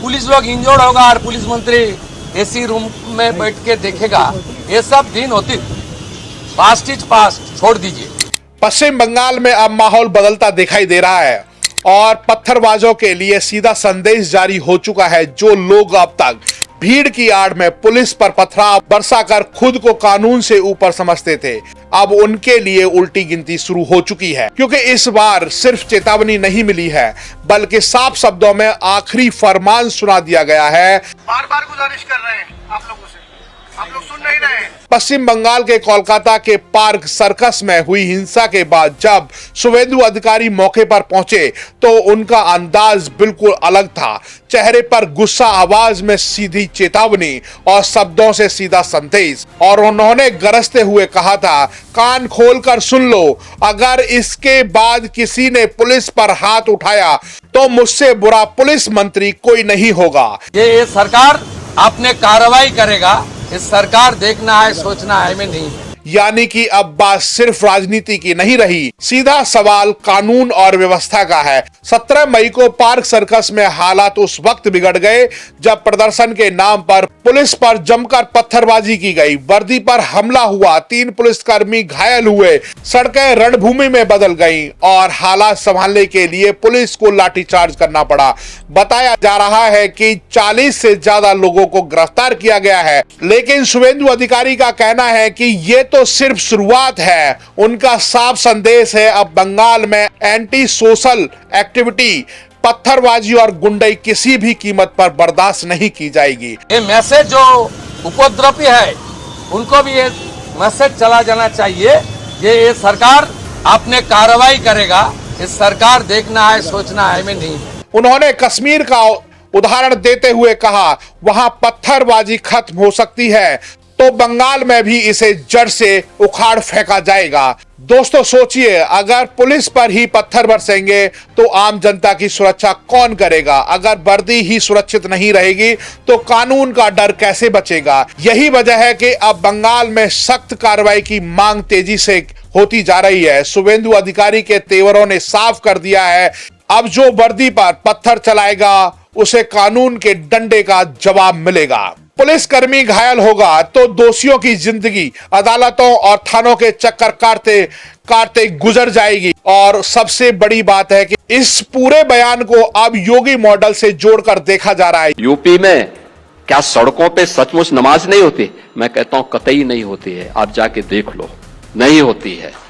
Police लोग injured होगा और पुलिस मंत्री एसी रूम में बैठ के देखेगा, ये सब दिन होती। पास्ट इज पास्ट, छोड़ दीजिए। पश्चिम बंगाल में अब माहौल बदलता दिखाई दे रहा है और पत्थरबाजों के लिए सीधा संदेश जारी हो चुका है। जो लोग अब तक भीड़ की आड़ में पुलिस पर पथराव बरसाकर खुद को कानून से ऊपर समझते थे, अब उनके लिए उल्टी गिनती शुरू हो चुकी है, क्योंकि इस बार सिर्फ चेतावनी नहीं मिली है बल्कि साफ शब्दों में आखिरी फरमान सुना दिया गया है। बार बार गुजारिश कर रहे हैं आप लोगों से, आप लोग सुन नहीं रहे हैं। पश्चिम बंगाल के कोलकाता के पार्क सर्कस में हुई हिंसा के बाद जब शुभेंदु अधिकारी मौके पर पहुंचे तो उनका अंदाज बिल्कुल अलग था। चेहरे पर गुस्सा, आवाज में सीधी चेतावनी और शब्दों से सीधा संदेश। और उन्होंने गरजते हुए कहा था, कान खोलकर सुन लो, अगर इसके बाद किसी ने पुलिस पर हाथ उठाया तो मुझसे बुरा पुलिस मंत्री कोई नहीं होगा। ये सरकार अपने कार्रवाई करेगा, इस सरकार देखना है, सोचना है, में नहीं है। यानी कि अब बात सिर्फ राजनीति की नहीं रही, सीधा सवाल कानून और व्यवस्था का है। 17 मई को पार्क सर्कस में हालात उस वक्त बिगड़ गए जब प्रदर्शन के नाम पर पुलिस पर जमकर पत्थरबाजी की गई, वर्दी पर हमला हुआ, 3 पुलिसकर्मी घायल हुए, सड़कें रणभूमि में बदल गईं और हालात संभालने के लिए पुलिस को लाठीचार्ज करना पड़ा। बताया जा रहा है कि 40 से ज्यादा लोगों को गिरफ्तार किया गया है, लेकिन शुभेंदु अधिकारी का कहना है कि ये तो सिर्फ शुरुआत है। उनका साफ संदेश है, अब बंगाल में एंटी सोशल एक्टिविटी, पत्थरबाजी और गुंडई किसी भी कीमत पर बर्दाश्त नहीं की जाएगी। ये मैसेज जो उपद्रवी है उनको भी ये मैसेज चला जाना चाहिए, ये सरकार अपने कार्रवाई करेगा, इस सरकार देखना है, सोचना है, में नहीं है। उन्होंने कश्मीर का उदाहरण देते हुए कहा, वहां पत्थरबाजी खत्म हो सकती है तो बंगाल में भी इसे जड़ से उखाड़ फेंका जाएगा। दोस्तों सोचिए, अगर पुलिस पर ही पत्थर बरसेंगे तो आम जनता की सुरक्षा कौन करेगा? अगर वर्दी ही सुरक्षित नहीं रहेगी तो कानून का डर कैसे बचेगा? यही वजह है कि अब बंगाल में सख्त कार्रवाई की मांग तेजी से होती जा रही है। शुभेंदु अधिकारी के तेवरों ने साफ कर दिया है, अब जो वर्दी पर पत्थर चलाएगा उसे कानून के डंडे का जवाब मिलेगा। पुलिसकर्मी घायल होगा तो दोषियों की जिंदगी अदालतों और थानों के चक्कर काटते काटते गुजर जाएगी। और सबसे बड़ी बात है कि इस पूरे बयान को अब योगी मॉडल से जोड़कर देखा जा रहा है। यूपी में क्या सड़कों पे सचमुच नमाज नहीं होती? मैं कहता हूं कतई नहीं होती है, आप जाके देख लो, नहीं होती है।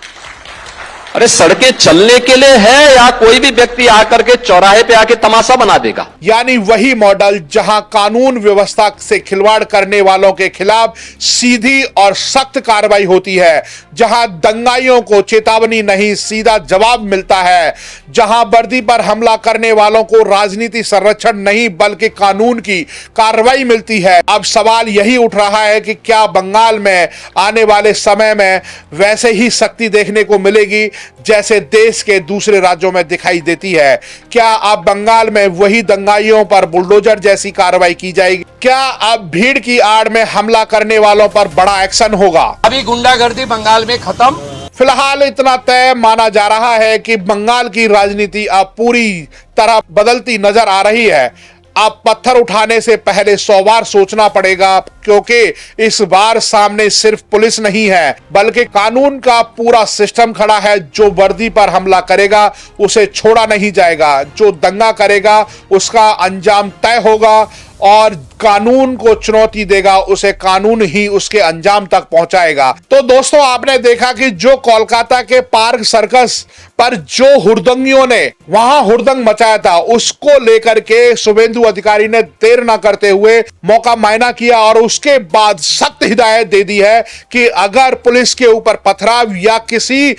अरे सड़कें चलने के लिए है या कोई भी व्यक्ति आकर के चौराहे पे आके तमाशा बना देगा? यानी वही मॉडल जहां कानून व्यवस्था से खिलवाड़ करने वालों के खिलाफ सीधी और सख्त कार्रवाई होती है, जहां दंगाइयों को चेतावनी नहीं सीधा जवाब मिलता है, जहां वर्दी पर हमला करने वालों को राजनीति संरक्षण नहीं बल्कि कानून की कार्रवाई मिलती है। अब सवाल यही उठ रहा है कि क्या बंगाल में आने वाले समय में वैसे ही सख्ती देखने को मिलेगी जैसे देश के दूसरे राज्यों में दिखाई देती है? क्या अब बंगाल में वही दंगाइयों पर बुलडोजर जैसी कार्रवाई की जाएगी? क्या अब भीड़ की आड़ में हमला करने वालों पर बड़ा एक्शन होगा? अभी गुंडागर्दी बंगाल में खत्म। फिलहाल इतना तय माना जा रहा है कि बंगाल की राजनीति अब पूरी तरह बदलती नजर आ रही है। अब पत्थर उठाने से पहले 100 बार सोचना पड़ेगा, क्योंकि इस बार सामने सिर्फ पुलिस नहीं है बल्कि कानून का पूरा सिस्टम खड़ा है। जो वर्दी पर हमला करेगा उसे छोड़ा नहीं जाएगा, जो दंगा करेगा उसका अंजाम तय होगा और कानून को चुनौती देगा उसे कानून ही उसके अंजाम तक पहुंचाएगा। तो दोस्तों आपने देखा कि जो कोलकाता के पार्क सर्कस पर जो हुड़दंगियों ने वहां हुड़दंग मचाया था, उसको लेकर के शुभेंदु अधिकारी ने देर न करते हुए मौका मायना किया और उसके बाद सख्त हिदायत दे दी है कि अगर पुलिस के ऊपर पथराव या किसी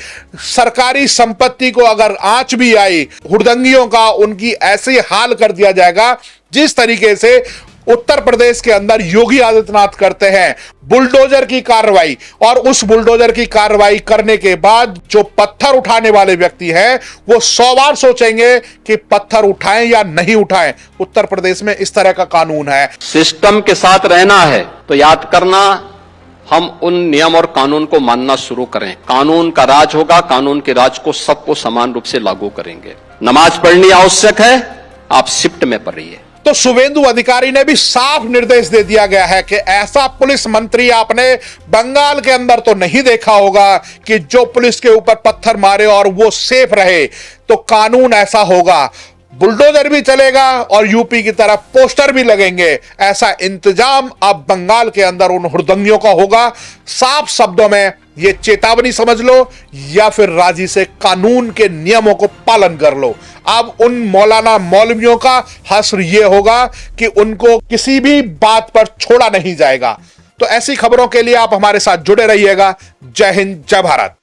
सरकारी संपत्ति को अगर आंच भी आई, हुड़दंगियों का उनकी ऐसे हाल कर दिया जाएगा जिस तरीके से उत्तर प्रदेश के अंदर योगी आदित्यनाथ करते हैं बुलडोजर की कार्रवाई। और उस बुलडोजर की कार्रवाई करने के बाद जो पत्थर उठाने वाले व्यक्ति हैं वो 100 बार सोचेंगे कि पत्थर उठाएं या नहीं उठाएं। उत्तर प्रदेश में इस तरह का कानून है। सिस्टम के साथ रहना है तो याद करना, हम उन नियम और कानून को मानना शुरू करें। कानून का राज होगा, कानून के राज को सबको समान रूप से लागू करेंगे। नमाज पढ़नी आवश्यक है, आप शिफ्ट में पढ़िए। तो शुभेंदु अधिकारी ने भी साफ निर्देश दे दिया गया है कि ऐसा पुलिस मंत्री आपने बंगाल के अंदर तो नहीं देखा होगा कि जो पुलिस के ऊपर पत्थर मारे और वो सेफ रहे। तो कानून ऐसा होगा, बुलडोजर भी चलेगा और यूपी की तरफ पोस्टर भी लगेंगे। ऐसा इंतजाम अब बंगाल के अंदर उन हुड़दंगियों का होगा। साफ शब्दों में ये चेतावनी समझ लो या फिर राजी से कानून के नियमों को पालन कर लो। अब उन मौलाना मौलवियों का हश्र ये होगा कि उनको किसी भी बात पर छोड़ा नहीं जाएगा। तो ऐसी खबरों के लिए आप हमारे साथ जुड़े रहिएगा। जय हिंद, जय भारत।